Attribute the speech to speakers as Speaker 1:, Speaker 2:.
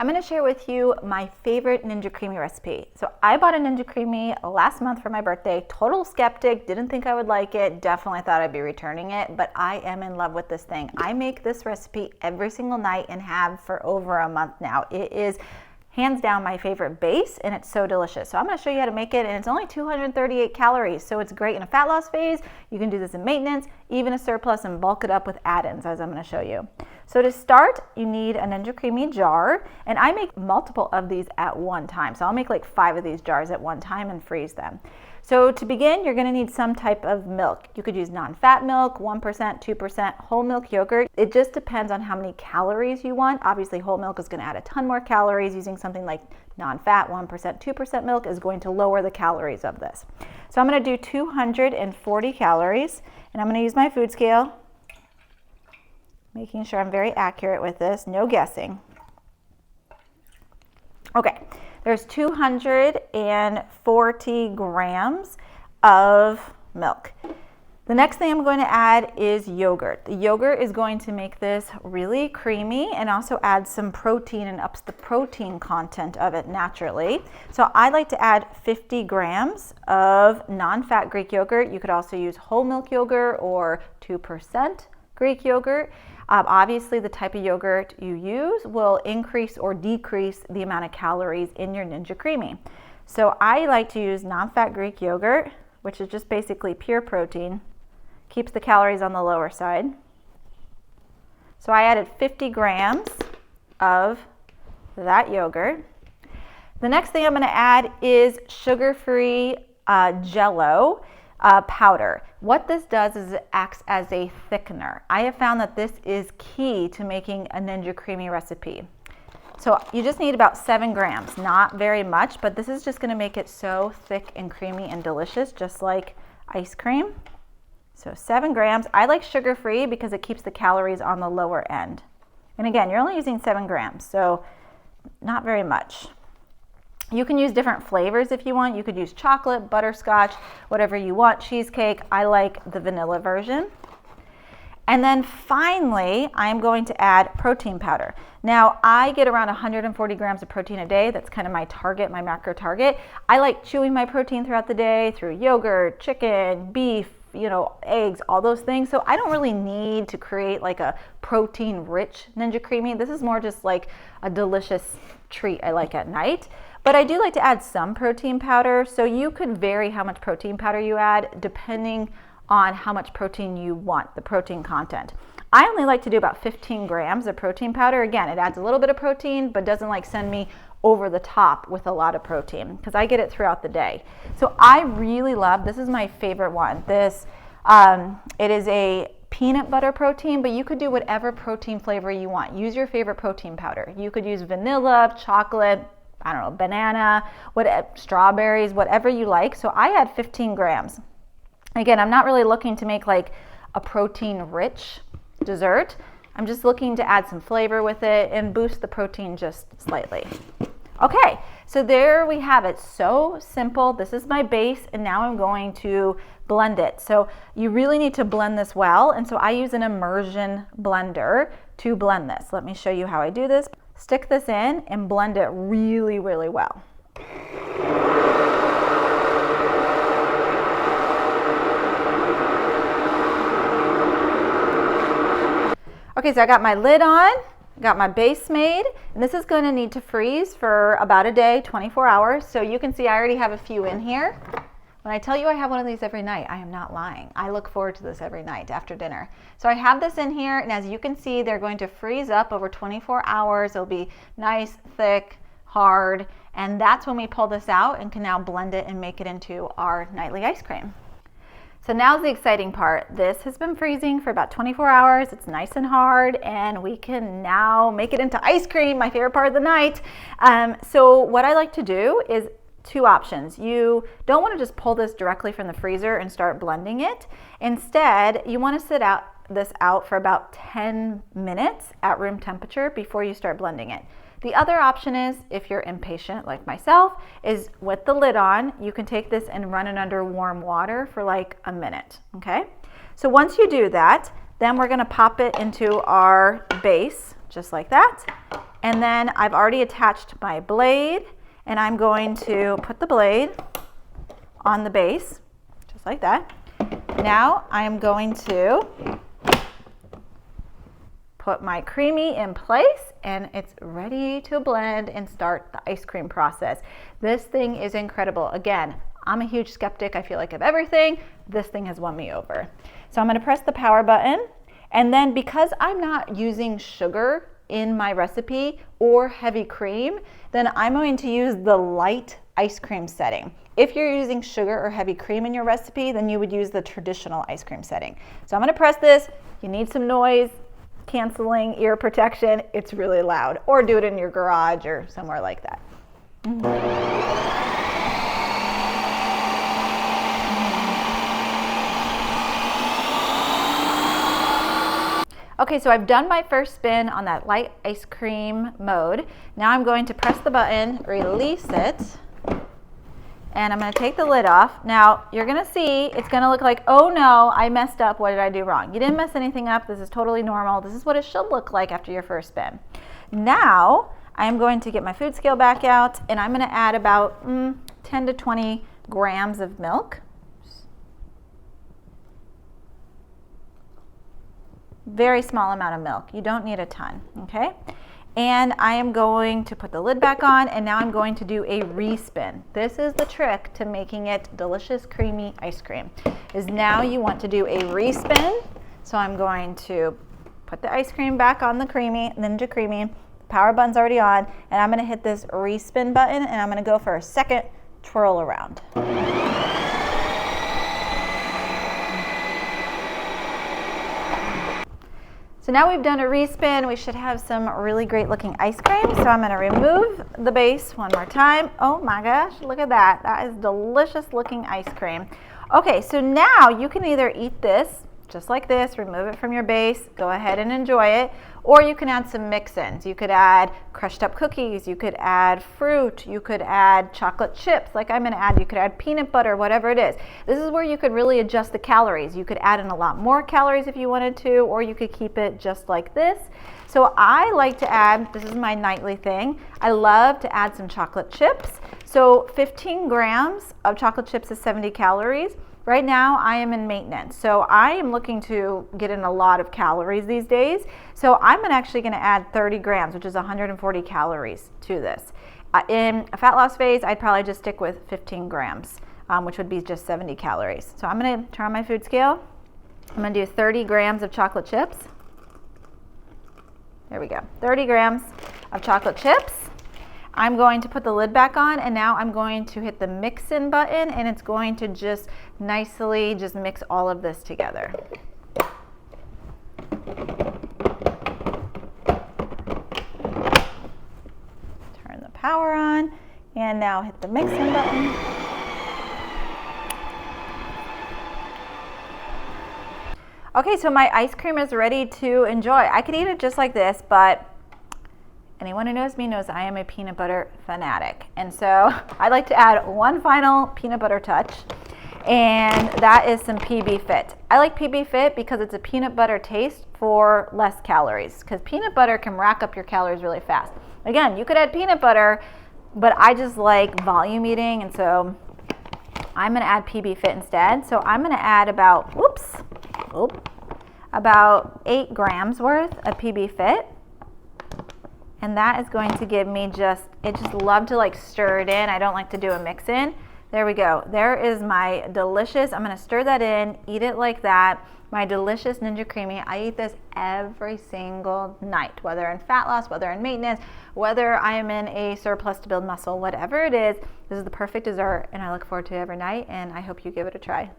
Speaker 1: I'm going to share with you my favorite Ninja Creami recipe. So I bought a Ninja Creami last month for my birthday. Total skeptic, didn't think I would like it, definitely thought I'd be returning it, but I am in love with this thing. I make this recipe every single night and have for over a month now. It is hands down my favorite base, and it's so delicious. So I'm going to show you how to make it, and it's only 238 calories, so it's great in a fat loss phase. You can do this in maintenance, even a surplus, and bulk it up with add-ins, as I'm going to show you. So to start, you need a Ninja Creami jar, and I make multiple of these at one time. So I'll make like 5 of these jars at one time and freeze them. So to begin, you're going to need some type of milk. You could use non-fat milk, 1%, 2%, whole milk yogurt. It just depends on how many calories you want. Obviously, whole milk is going to add a ton more calories. Using something like non-fat, 1%, 2% milk is going to lower the calories of this. So I'm going to do 240 calories, and I'm going to use my food scale, making sure I'm very accurate with this, no guessing. Okay. There's 240 grams of milk. The next thing I'm going to add is yogurt. The yogurt is going to make this really creamy and also add some protein and ups the protein content of it naturally. So I like to add 50 grams of non-fat Greek yogurt. You could also use whole milk yogurt or 2% Greek yogurt. Obviously, the type of yogurt you use will increase or decrease the amount of calories in your Ninja Creami. So I like to use non-fat Greek yogurt, which is just basically pure protein, keeps the calories on the lower side. So I added 50 grams of that yogurt. The next thing I'm going to add is sugar-free jello powder. What this does is it acts as a thickener. I have found that this is key to making a Ninja Creami recipe. So you just need about 7 grams, not very much, but this is just going to make it so thick and creamy and delicious, just like ice cream. So 7 grams. I like sugar-free because it keeps the calories on the lower end. And again, you're only using 7 grams, so not very much. You can use different flavors if you want. You could use chocolate, butterscotch, whatever you want, cheesecake. I like the vanilla version. And then finally, I'm going to add protein powder. Now, I get around 140 grams of protein a day. That's kind of my target, my macro target. I like chewing my protein throughout the day through yogurt, chicken, beef, eggs, all those things. So I don't really need to create like a protein-rich Ninja Creami. This is more just like a delicious treat I like at night. But I do like to add some protein powder, so you could vary how much protein powder you add depending on how much protein you want, the protein content. I only like to do about 15 grams of protein powder. Again, it adds a little bit of protein, but doesn't like send me over the top with a lot of protein because I get it throughout the day. So I really love, this is my favorite one. This, it is a peanut butter protein, but you could do whatever protein flavor you want. Use your favorite protein powder. You could use vanilla, chocolate, I don't know, banana, strawberries, whatever you like. So I add 15 grams. Again, I'm not really looking to make like a protein-rich dessert. I'm just looking to add some flavor with it and boost the protein just slightly. Okay, so there we have it. So simple. This is my base, and now I'm going to blend it. So you really need to blend this well, and so I use an immersion blender to blend this. Let me show you how I do this. Stick this in and blend it really, really well. Okay, so I got my lid on, got my base made, and this is going to need to freeze for about a day, 24 hours. So you can see I already have a few in here. When I tell you I have one of these every night, I am not lying. I look forward to this every night after dinner. So I have this in here, and as you can see, they're going to freeze up over 24 hours. It'll be nice, thick, hard, and that's when we pull this out and can now blend it and make it into our nightly ice cream. So now's the exciting part. This has been freezing for about 24 hours. It's nice and hard, and we can now make it into ice cream, my favorite part of the night. So what I like to do is 2 options. You don't want to just pull this directly from the freezer and start blending it. Instead, you want to sit this out for about 10 minutes at room temperature before you start blending it. The other option is, if you're impatient like myself, is with the lid on, you can take this and run it under warm water for like a minute, okay? So once you do that, then we're gonna pop it into our base just like that. And then I've already attached my blade, and I'm going to put the blade on the base, just like that. Now I am going to put my creamy in place, and it's ready to blend and start the ice cream process. This thing is incredible. Again, I'm a huge skeptic. I feel like of everything, this thing has won me over. So I'm going to press the power button, and then because I'm not using sugar in my recipe or heavy cream, then I'm going to use the light ice cream setting. If you're using sugar or heavy cream in your recipe, then you would use the traditional ice cream setting. So I'm going to press this. You need some noise canceling, ear protection. It's really loud. Or do it in your garage or somewhere like that. Okay, so I've done my first spin on that light ice cream mode. Now I'm going to press the button, release it, and I'm going to take the lid off. Now you're going to see it's going to look like, oh no, I messed up. What did I do wrong? You didn't mess anything up. This is totally normal. This is what it should look like after your first spin. Now I'm going to get my food scale back out, and I'm going to add about 10 to 20 grams of milk. Very small amount of milk. You don't need a ton, okay? And I am going to put the lid back on, and now I'm going to do a respin. This is the trick to making it delicious, creamy ice cream, is now you want to do a respin. So I'm going to put the ice cream back on the Creami, Ninja Creami. The power button's already on, and I'm gonna hit this respin button, and I'm gonna go for a second twirl around. So now we've done a respin, we should have some really great looking ice cream. So I'm going to remove the base one more time. Oh my gosh, look at that. That is delicious looking ice cream. Okay, so now you can either eat this just like this, remove it from your base, go ahead and enjoy it, or you can add some mix-ins. You could add crushed up cookies, you could add fruit, you could add chocolate chips like I'm going to add, you could add peanut butter, whatever it is. This is where you could really adjust the calories. You could add in a lot more calories if you wanted to, or you could keep it just like this. So I like to add, this is my nightly thing, I love to add some chocolate chips. So 15 grams of chocolate chips is 70 calories. Right now I am in maintenance, so I am looking to get in a lot of calories these days. So I'm actually going to add 30 grams, which is 140 calories to this. In a fat loss phase, I'd probably just stick with 15 grams, which would be just 70 calories. So I'm going to turn on my food scale. I'm going to do 30 grams of chocolate chips. There we go, 30 grams of chocolate chips. I'm going to put the lid back on, and now I'm going to hit the mix in button, and it's going to just nicely just mix all of this together. Turn the power on, and now hit the mix in button. Okay, so my ice cream is ready to enjoy. I could eat it just like this, but anyone who knows me knows I am a peanut butter fanatic. And so I like to add one final peanut butter touch, and that is some PBfit. I like PBfit because it's a peanut butter taste for less calories, because peanut butter can rack up your calories really fast. Again, you could add peanut butter, but I just like volume eating, and so I'm gonna add PBfit instead. So I'm gonna add about, about 8 grams worth of PBfit. And that is going to give me just love to like stir it in. I don't like to do a mix in. There we go. There is my delicious, I'm gonna stir that in, eat it like that. My delicious Ninja Creami. I eat this every single night, whether in fat loss, whether in maintenance, whether I am in a surplus to build muscle, whatever it is, this is the perfect dessert, and I look forward to it every night, and I hope you give it a try.